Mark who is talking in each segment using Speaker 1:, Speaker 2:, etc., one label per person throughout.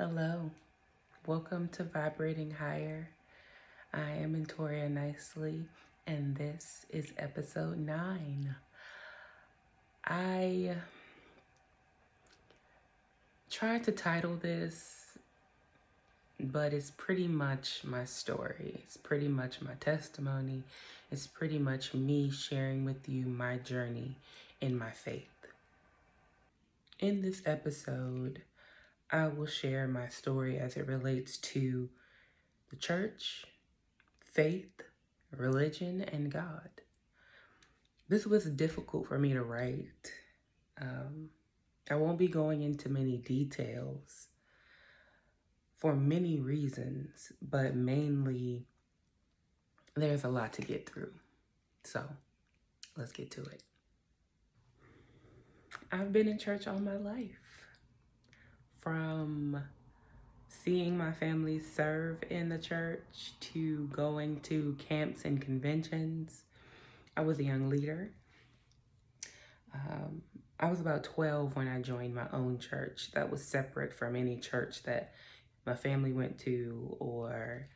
Speaker 1: Hello, welcome to Vibrating Higher. I am Victoria Nicely, and this is episode 9. I tried to title this, but it's pretty much my story. It's pretty much my testimony. It's pretty much me sharing with you my journey in my faith. In this episode, I will share my story as it relates to the church, faith, religion, and God. This was difficult for me to write. I won't be going into many details for many reasons, but mainly there's a lot to get through. So let's get to it. I've been in church all my life, from seeing my family serve in the church to going to camps and conventions. I was a young leader. I was about 12 when I joined my own church that was separate from any church that my family went to or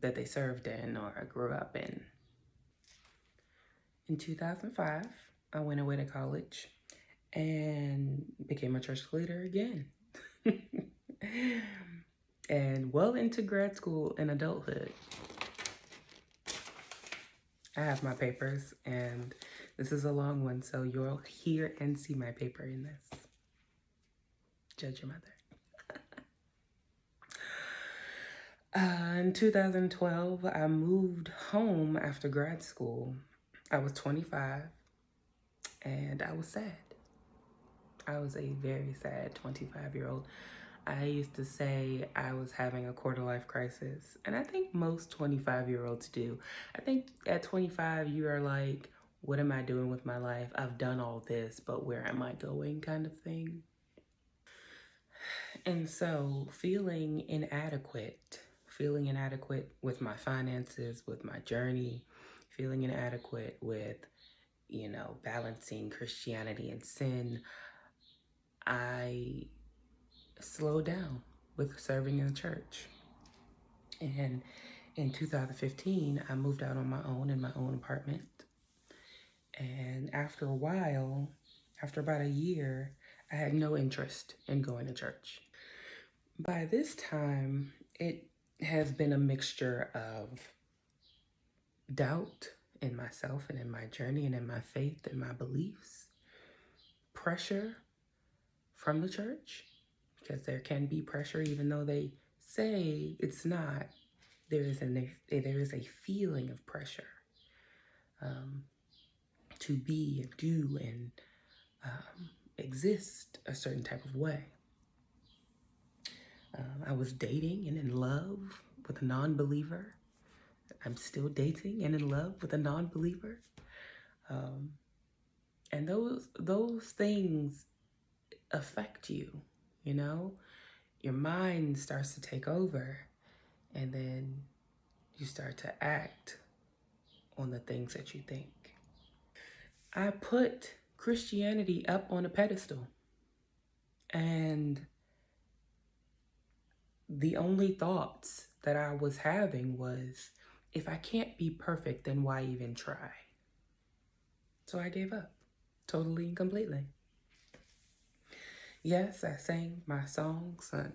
Speaker 1: that they served in or grew up in. In 2005, I went away to college and became a church leader again. And well into grad school and adulthood. I have my papers, and this is a long one, so you'll hear and see my paper in this. Judge your mother. In 2012, I moved home after grad school. I was 25, and I was sad. I was a very sad 25-year-old. I used to say I was having a quarter-life crisis, and I think most 25-year-olds do. I think at 25, you are like, what am I doing with my life? I've done all this, but where am I going kind of thing. And so feeling inadequate with my finances, with my journey, feeling inadequate with, balancing Christianity and sin, I slowed down with serving in the church. And in 2015, I moved out on my own in my own apartment. And after a while, after about a year, I had no interest in going to church. By this time, it has been a mixture of doubt in myself and in my journey and in my faith and my beliefs, pressure from the church, because there can be pressure even though they say it's not. There is a feeling of pressure to be and do and exist a certain type of way. I was dating and in love with a non-believer. I'm still dating and in love with a non-believer. And those things affect you, Your mind starts to take over, and then you start to act on the things that you think. I put Christianity up on a pedestal, and the only thoughts that I was having was, if I can't be perfect, then why even try? So I gave up, totally and completely. Yes, I sang my songs, and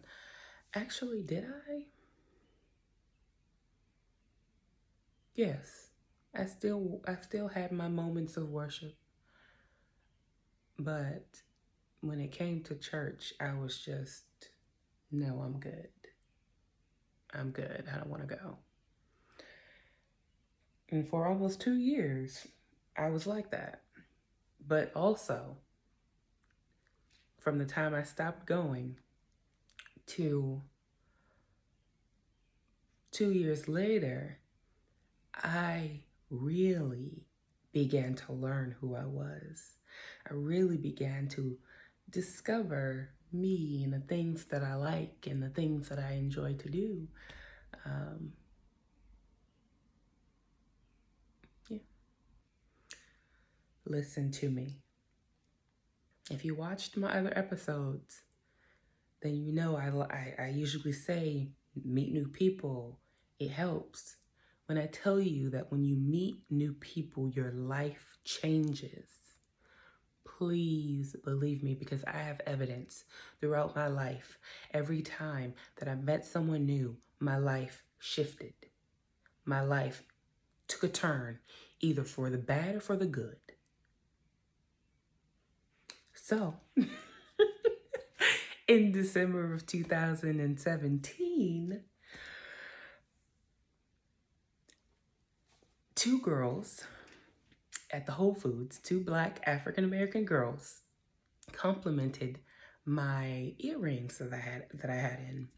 Speaker 1: actually, did I? Yes, I still had my moments of worship, but when it came to church, I was just, no, I'm good. I'm good. I don't want to go. And for almost 2 years, I was like that. But also, from the time I stopped going to 2 years later, I really began to learn who I was. I really began to discover me and the things that I like and the things that I enjoy to do. Listen to me. If you watched my other episodes, then you know I usually say meet new people. It helps. When I tell you that when you meet new people, your life changes, please believe me, because I have evidence throughout my life. Every time that I met someone new, my life shifted. My life took a turn, either for the bad or for the good. So, in December of 2017, two girls at the Whole Foods, two Black African American girls, complimented my earrings that I had in.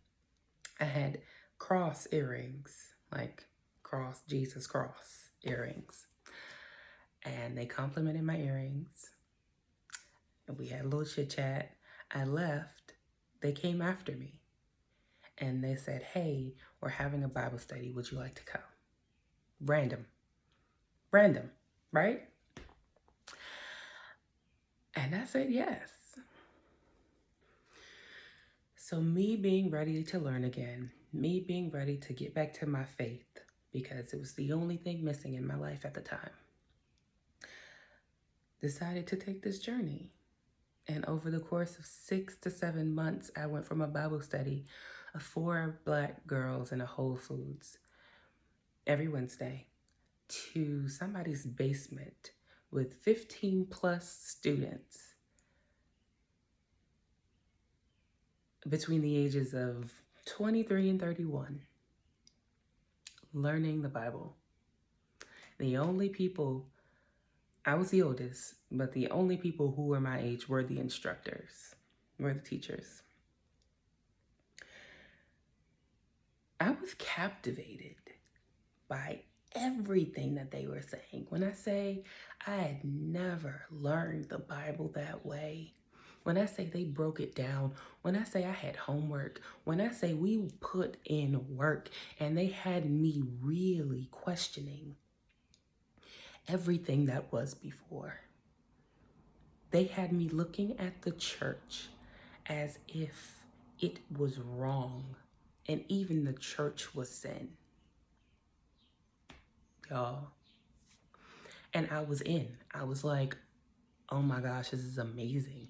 Speaker 1: I had cross earrings, like cross, Jesus cross earrings. And they complimented my earrings. And we had a little chit chat. I left. They came after me. And they said, hey, we're having a Bible study. Would you like to come? Random, right? And I said yes. So me being ready to learn again, me being ready to get back to my faith, because it was the only thing missing in my life at the time, decided to take this journey. And over the course of 6 to 7 months, I went from a Bible study of 4 Black girls in a Whole Foods every Wednesday to somebody's basement with 15 plus students between the ages of 23 and 31, learning the Bible. The only people, I was the oldest, but the only people who were my age were the instructors, were the teachers. I was captivated by everything that they were saying. When I say I had never learned the Bible that way, when I say they broke it down, when I say I had homework, when I say we put in work, and they had me really questioning everything that was before. They had me looking at the church as if it was wrong, and even the church was sin. Y'all. And I was in. I was like, oh my gosh, this is amazing.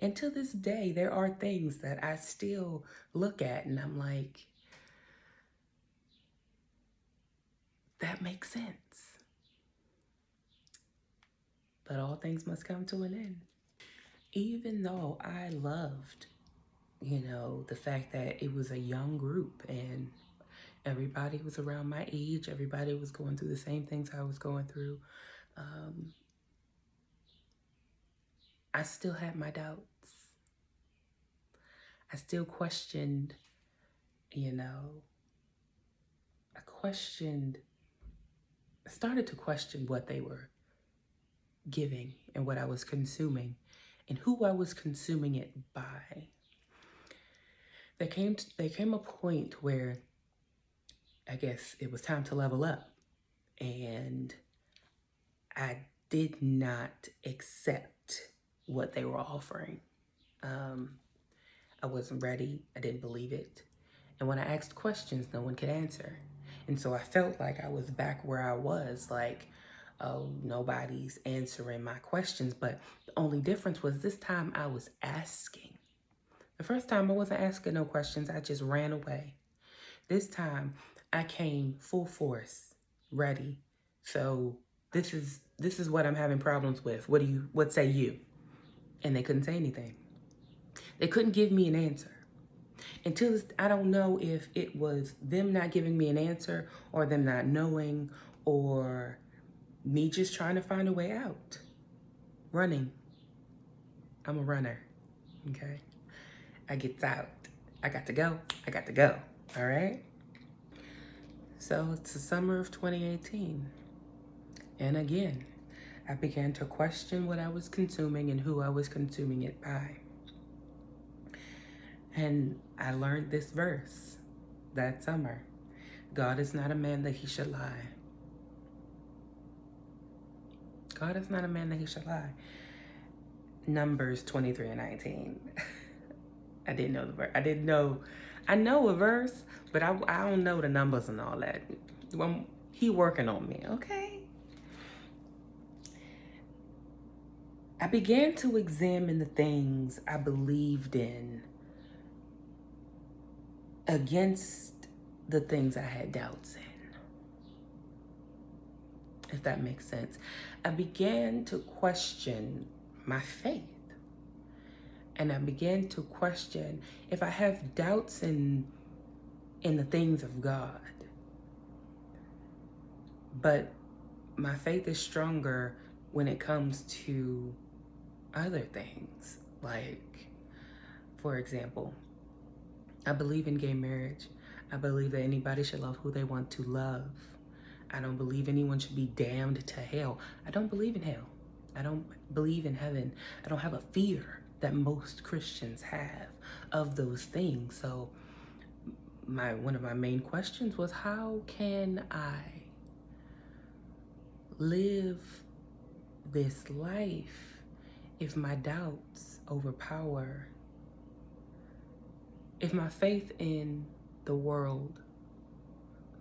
Speaker 1: And to this day, there are things that I still look at and I'm like, that makes sense. But all things must come to an end. Even though I loved, the fact that it was a young group and everybody was around my age, everybody was going through the same things I was going through, I still had my doubts. I still questioned, I started to question what they were giving and what I was consuming and who I was consuming it by. There came a point where I guess it was time to level up, and I did not accept what they were offering. I wasn't ready. I didn't believe it. And when I asked questions, no one could answer. And so I felt like I was back where I was, like, oh, nobody's answering my questions. But the only difference was this time I was asking. The first time I wasn't asking no questions. I just ran away. This time I came full force, ready. So this is what I'm having problems with. What say you? And they couldn't say anything. They couldn't give me an answer. Until this, I don't know if it was them not giving me an answer or them not knowing or me just trying to find a way out. Running. I'm a runner, okay? I gets out. I got to go. All right? So it's the summer of 2018. And again, I began to question what I was consuming and who I was consuming it by. And I learned this verse that summer. God is not a man that he should lie. God is not a man that he should lie. Numbers 23 and 19. I didn't know the verse. I know a verse, but I don't know the numbers and all that. He working on me, okay? I began to examine the things I believed in against the things I had doubts in, if that makes sense. I began to question my faith. And I began to question if I have doubts in the things of God. But my faith is stronger when it comes to other things. Like, for example, I believe in gay marriage. I believe that anybody should love who they want to love. I don't believe anyone should be damned to hell. I don't believe in hell. I don't believe in heaven. I don't have a fear that most Christians have of those things. So one of my main questions was, how can I live this life if my doubts overpower, if my faith in the world,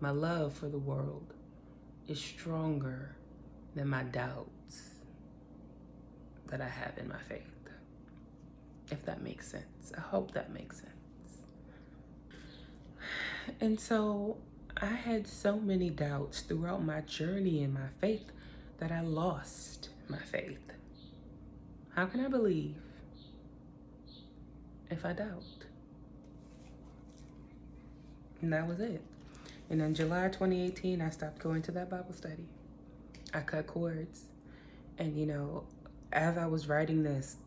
Speaker 1: my love for the world is stronger than my doubts that I have in my faith? If that makes sense. I hope that makes sense. And so I had so many doubts throughout my journey in my faith that I lost my faith. How can I believe if I doubt? And that was it. And in July 2018, I stopped going to that Bible study. I cut cords. And as I was writing this,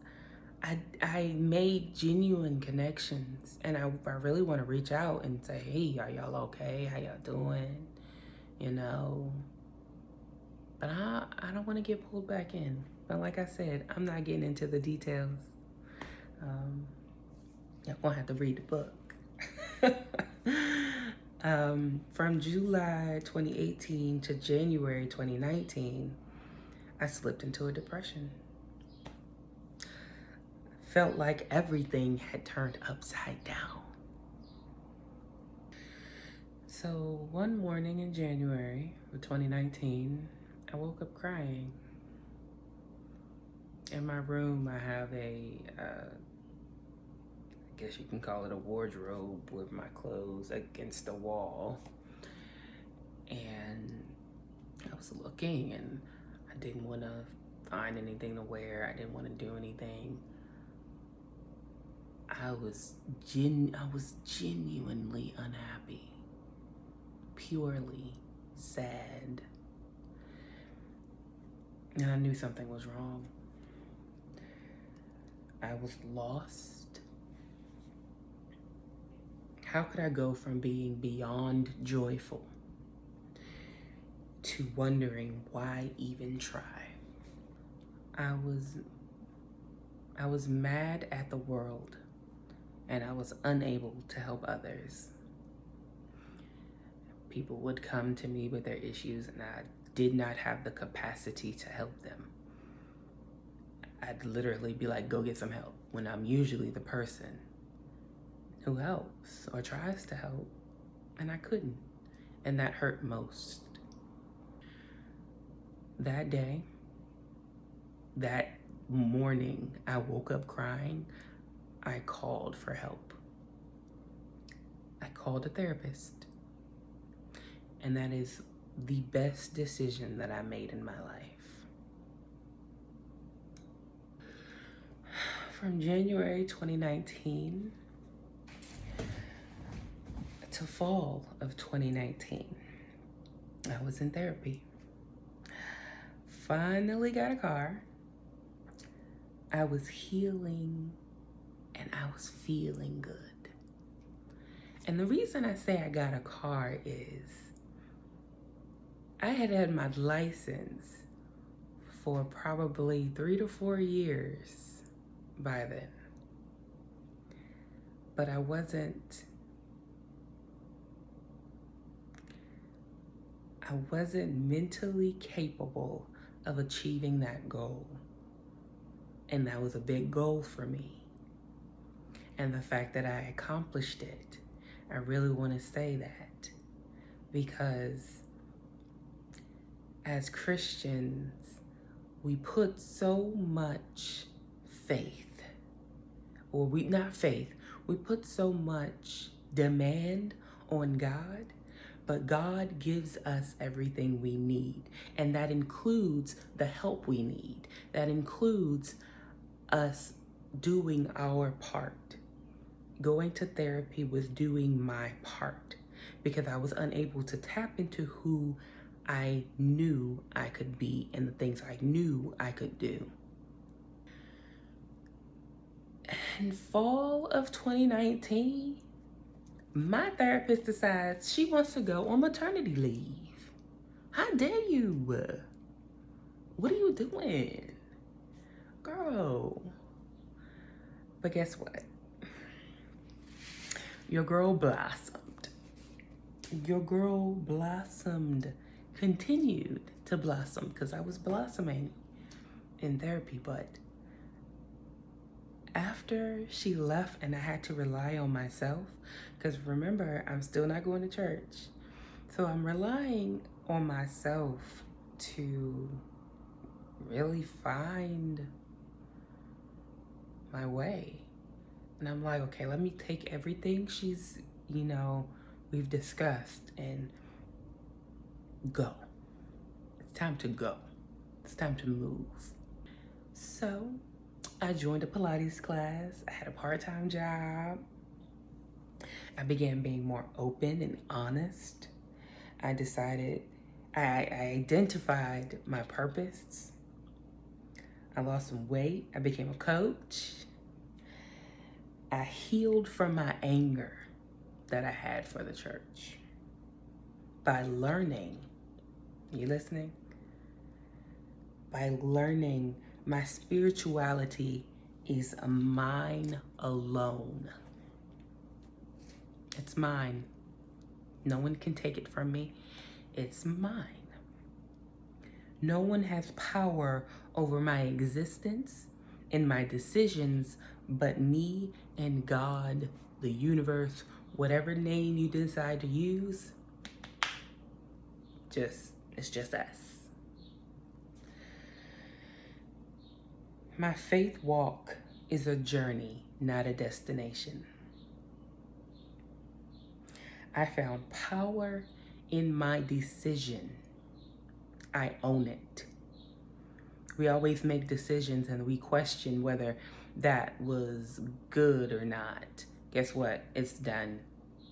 Speaker 1: I made genuine connections, and I really want to reach out and say, hey, are y'all okay? How y'all doing? But I don't want to get pulled back in. But like I said, I'm not getting into the details. Y'all gonna have to read the book. From July 2018 to January 2019, I slipped into a depression. Felt like everything had turned upside down. So one morning in January of 2019, I woke up crying. In my room, I have I guess you can call it a wardrobe with my clothes against the wall. And I was looking, and I didn't want to find anything to wear. I didn't want to do anything. I was genuinely unhappy, purely sad. And I knew something was wrong. I was lost. How could I go from being beyond joyful to wondering why even try? I was mad at the world, and I was unable to help others. People would come to me with their issues, and I did not have the capacity to help them. I'd literally be like, go get some help, when I'm usually the person who helps or tries to help, and I couldn't. And that hurt most. That day, that morning, I woke up crying. I called for help. I called a therapist. And that is the best decision that I made in my life. From January 2019 to fall of 2019, I was in therapy. Finally got a car. I was healing, and I was feeling good. And the reason I say I got a car is I had my license for probably 3 to 4 years by then. But I wasn't mentally capable of achieving that goal. And that was a big goal for me. And the fact that I accomplished it, I really want to say that, because as Christians, we put so much faith, or we put so much demand on God, but God gives us everything we need. And that includes the help we need. That includes us doing our part. Going to therapy was doing my part, because I was unable to tap into who I knew I could be and the things I knew I could do. In fall of 2019, my therapist decides she wants to go on maternity leave. How dare you? What are you doing? Girl. But guess what? Your girl blossomed. Your girl blossomed. Continued to blossom, because I was blossoming in therapy. But after she left and I had to rely on myself, because remember, I'm still not going to church. So I'm relying on myself to really find my way. And I'm like, okay, let me take everything she's, we've discussed and go. It's time to go. It's time to move. So I joined a Pilates class. I had a part-time job. I began being more open and honest. I identified my purpose. I lost some weight. I became a coach. I healed from my anger that I had for the church by learning. You listening? By learning my spirituality is mine alone. It's mine. No one can take it from me. It's mine. No one has power over my existence and my decisions but me and God, the universe, whatever name you decide to use. It's just us. My faith walk is a journey, not a destination. I found power in my decision. I own it. We always make decisions and we question whether that was good or not. Guess what? It's done.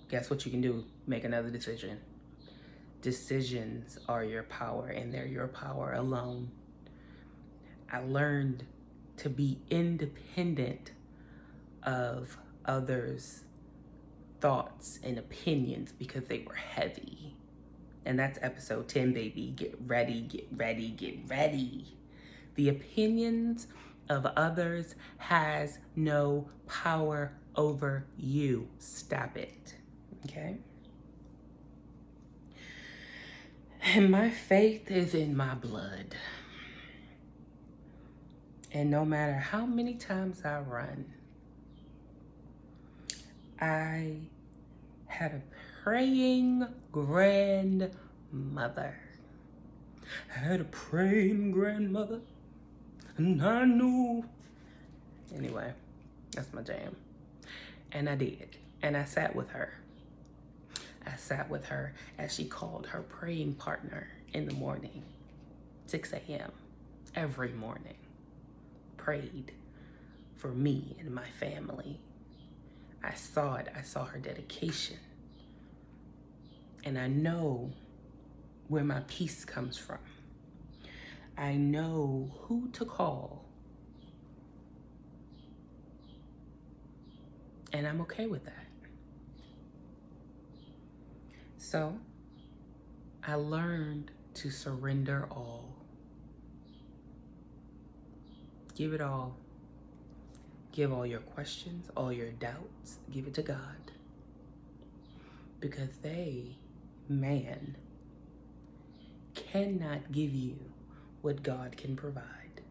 Speaker 1: Guess what you can do? Make another decision. Decisions are your power, and they're your power alone. I learned to be independent of others' thoughts and opinions because they were heavy. And that's episode 10, baby. Get ready, get ready, get ready. The opinions of others has no power over you. Stop it, okay? And my faith is in my blood. And no matter how many times I run, I had a praying grandmother. I had a praying grandmother, and I knew. Anyway, that's my jam. And I did. And I sat with her. I sat with her as she called her praying partner in the morning, 6 a.m. every morning. Prayed for me and my family. I saw it. I saw her dedication. And I know where my peace comes from. I know who to call. And I'm okay with that. So I learned to surrender all. Give it all. Give all your questions, all your doubts, give it to God. Because they, man, cannot give you what God can provide.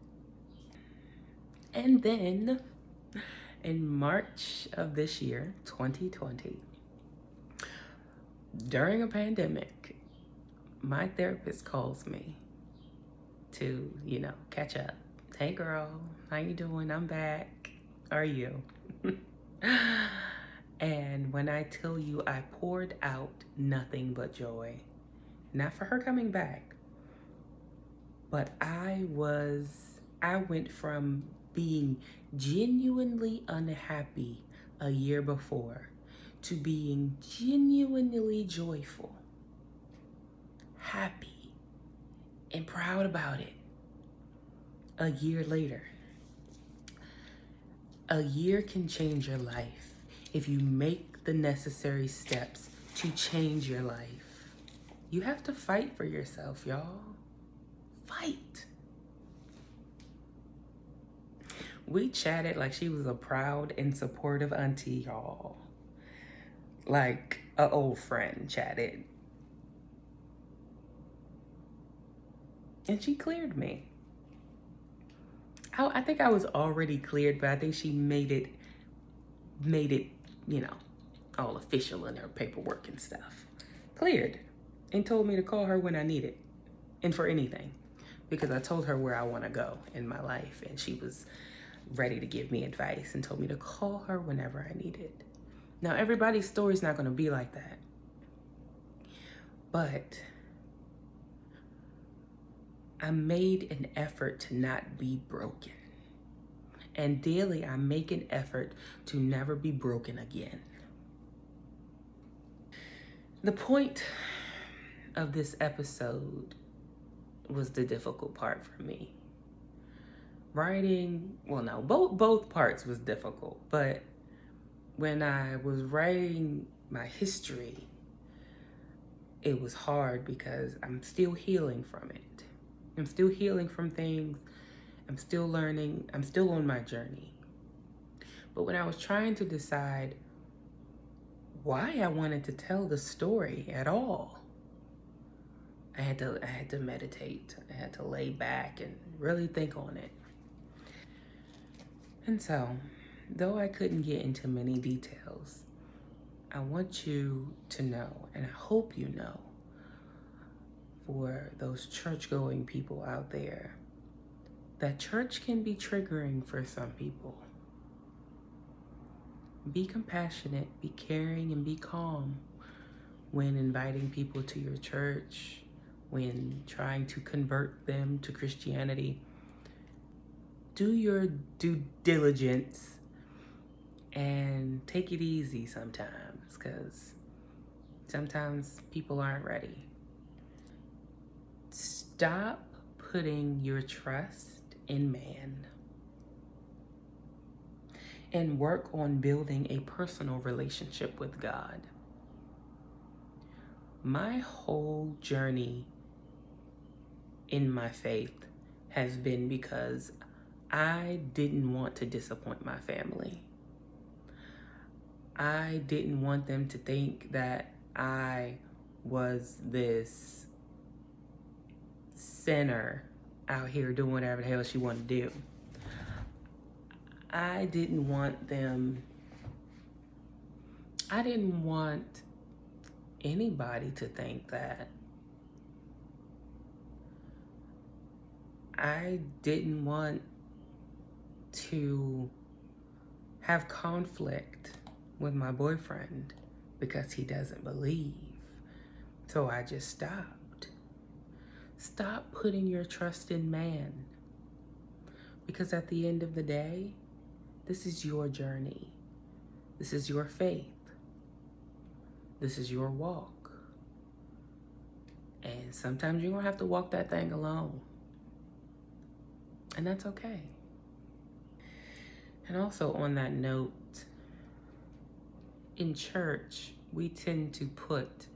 Speaker 1: And then in March of this year, 2020, during a pandemic, my therapist calls me to, catch up. Hey girl, how you doing? I'm back. Are you? And when I tell you I poured out nothing but joy, not for her coming back, but I went from being genuinely unhappy a year before to being genuinely joyful, happy, and proud about it a year later. A year can change your life if you make the necessary steps to change your life. You have to fight for yourself, y'all. Fight. We chatted like she was a proud and supportive auntie, y'all. Like an old friend chatted. And she cleared me. I think I was already cleared, but I think she made it, all official in her paperwork and stuff. Cleared. And told me to call her when I need it. And for anything. Because I told her where I want to go in my life. And she was ready to give me advice and told me to call her whenever I needed. Now, everybody's story's not going to be like that. But I made an effort to not be broken. And daily, I make an effort to never be broken again. The point of this episode was the difficult part for me. Writing, both parts was difficult, but when I was writing my history, it was hard because I'm still healing from it. I'm still healing from things. I'm still learning. I'm still on my journey. But when I was trying to decide why I wanted to tell the story at all, I had to meditate. I had to lay back and really think on it. And so, though I couldn't get into many details, I want you to know, and I hope you know, for those church-going people out there, that church can be triggering for some people. Be compassionate, be caring, and be calm when inviting people to your church, when trying to convert them to Christianity. Do your due diligence and take it easy sometimes, because sometimes people aren't ready. Stop putting your trust in man and work on building a personal relationship with God. My whole journey in my faith has been because I didn't want to disappoint my family. I didn't want them to think that I was this sinner out here doing whatever the hell she wanted to do. I didn't want anybody to think that. I didn't want to have conflict with my boyfriend because he doesn't believe. So I just stopped. Stop putting your trust in man. Because at the end of the day, this is your journey. This is your faith. This is your walk. And sometimes you're going to have to walk that thing alone. And that's okay. And also on that note, in church, we tend to put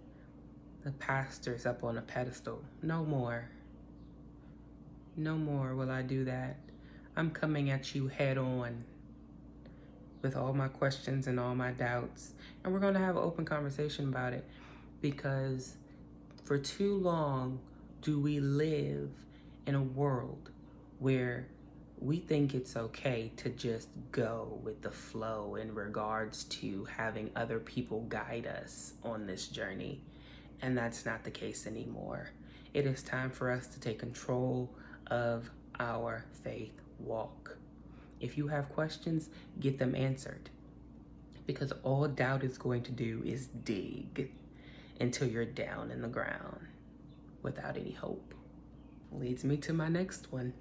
Speaker 1: the pastors up on a pedestal. No more. No more will I do that. I'm coming at you head on with all my questions and all my doubts. And we're going to have an open conversation about it, because for too long do we live in a world where we think it's okay to just go with the flow in regards to having other people guide us on this journey. And that's not the case anymore. It is time for us to take control of our faith walk. If you have questions, get them answered. Because all doubt is going to do is dig until you're down in the ground without any hope. Leads me to my next one.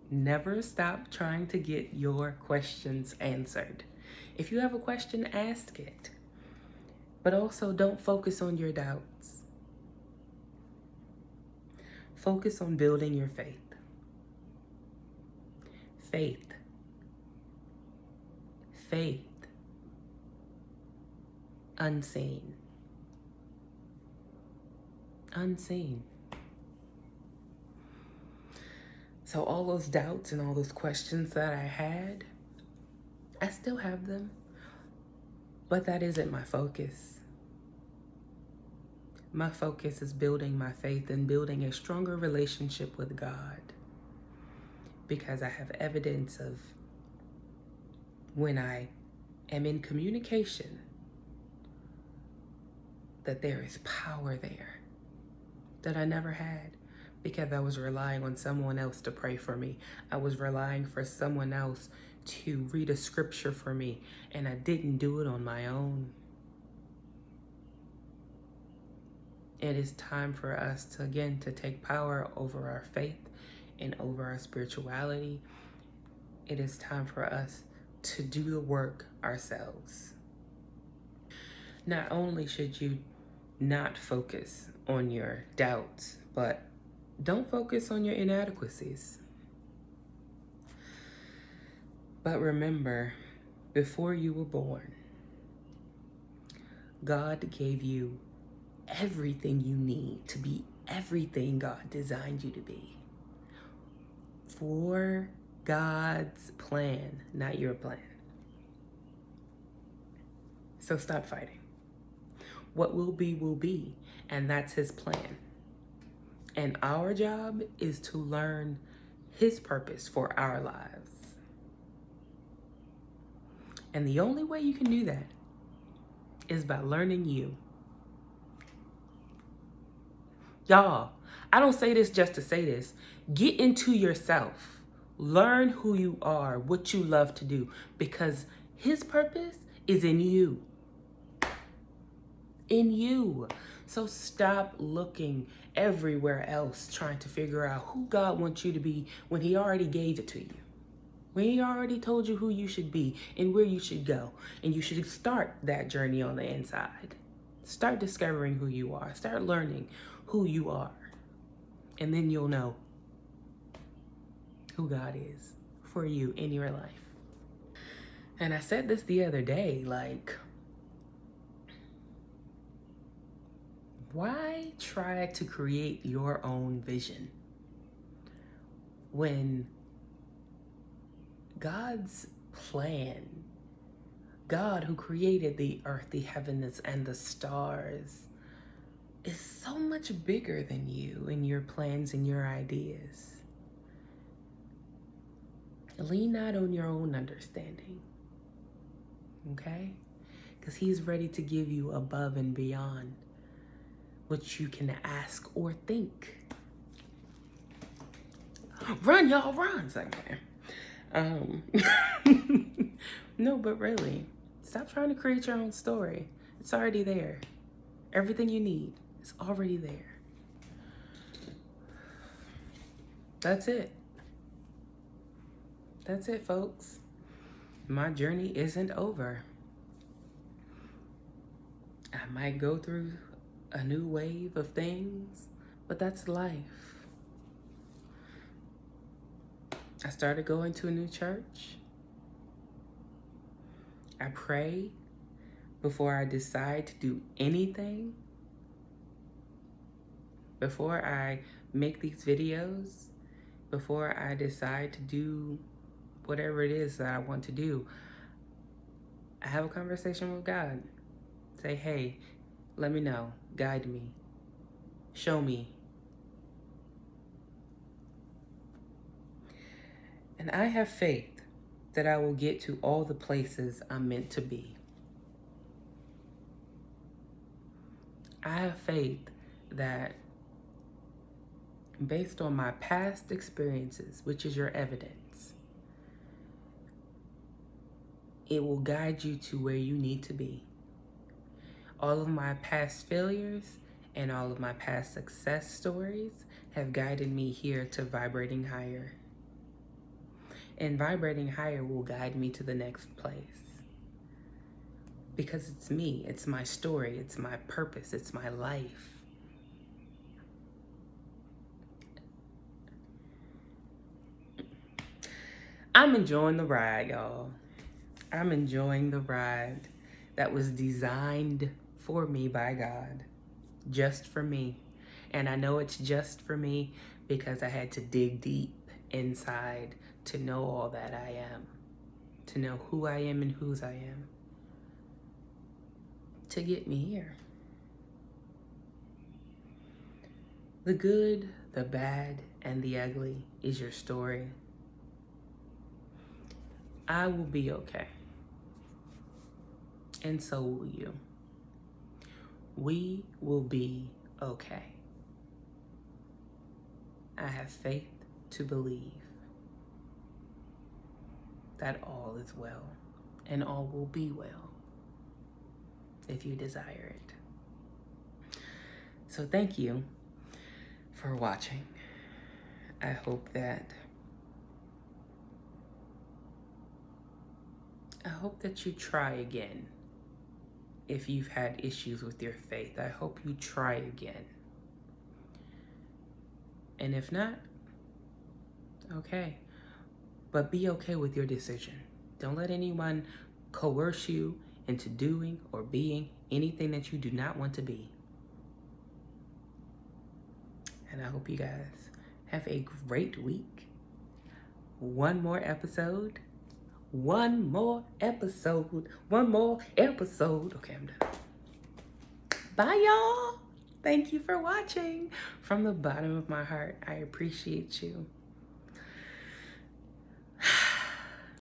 Speaker 1: Never stop trying to get your questions answered. If you have a question, ask it. But also don't focus on your doubts. Focus on building your faith. Faith. Faith. Unseen. Unseen. So all those doubts and all those questions that I had, I still have them, but that isn't my focus. My focus is building my faith and building a stronger relationship with God, because I have evidence of when I am in communication that there is power there that I never had, because I was relying on someone else to pray for me. I was relying for someone else to read a scripture for me, and I didn't do it on my own. It is time for us to, again, to take power over our faith and over our spirituality. It is time for us to do the work ourselves. Not only should you not focus on your doubts, but don't focus on your inadequacies. But remember, before you were born, God gave you everything you need to be everything God designed you to be. For God's plan, not your plan. So stop fighting. What will be, and that's His plan. And our job is to learn His purpose for our lives. And the only way you can do that is by learning you. Y'all, I don't say this just to say this. Get into yourself. Learn who you are, what you love to do, because His purpose is in you. In you. So stop looking everywhere else trying to figure out who God wants you to be when He already gave it to you. When He already told you who you should be and where you should go. And you should start that journey on the inside. Start discovering who you are. Start learning who you are. And then you'll know who God is for you in your life. And I said this the other day, like, why try to create your own vision when God's plan, God who created the earth, the heavens, and the stars, is so much bigger than you and your plans and your ideas? Lean not on your own understanding, okay? Because He's ready to give you above and beyond what you can ask or think. Run, y'all, run. No, but really, stop trying to create your own story. It's already there. Everything you need is already there. That's it. That's it, folks. My journey isn't over. I might go through a new wave of things, but that's life. I started going to a new church. I pray before I decide to do anything. Before I make these videos, before I decide to do whatever it is that I want to do, I have a conversation with God. Say, hey, let me know, guide me, show me. And I have faith that I will get to all the places I'm meant to be. I have faith that based on my past experiences, which is your evidence, it will guide you to where you need to be. All of my past failures and all of my past success stories have guided me here to vibrating higher. And vibrating higher will guide me to the next place. Because it's me, it's my story, it's my purpose, it's my life. I'm enjoying the ride, y'all. I'm enjoying the ride that was designed for me by God, just for me. And I know it's just for me because I had to dig deep inside to know all that I am, to know who I am and whose I am, to get me here. The good, the bad, and the ugly is your story. I will be okay. And so will you. We will be okay. I have faith to believe that all is well and all will be well if you desire it. So thank you for watching. I hope that you try again. If you've had issues with your faith, I hope you try again. And if not, okay. But be okay with your decision. Don't let anyone coerce you into doing or being anything that you do not want to be. And I hope you guys have a great week. One more episode. Okay, I'm done. Bye, y'all. Thank you for watching. From the bottom of my heart, I appreciate you.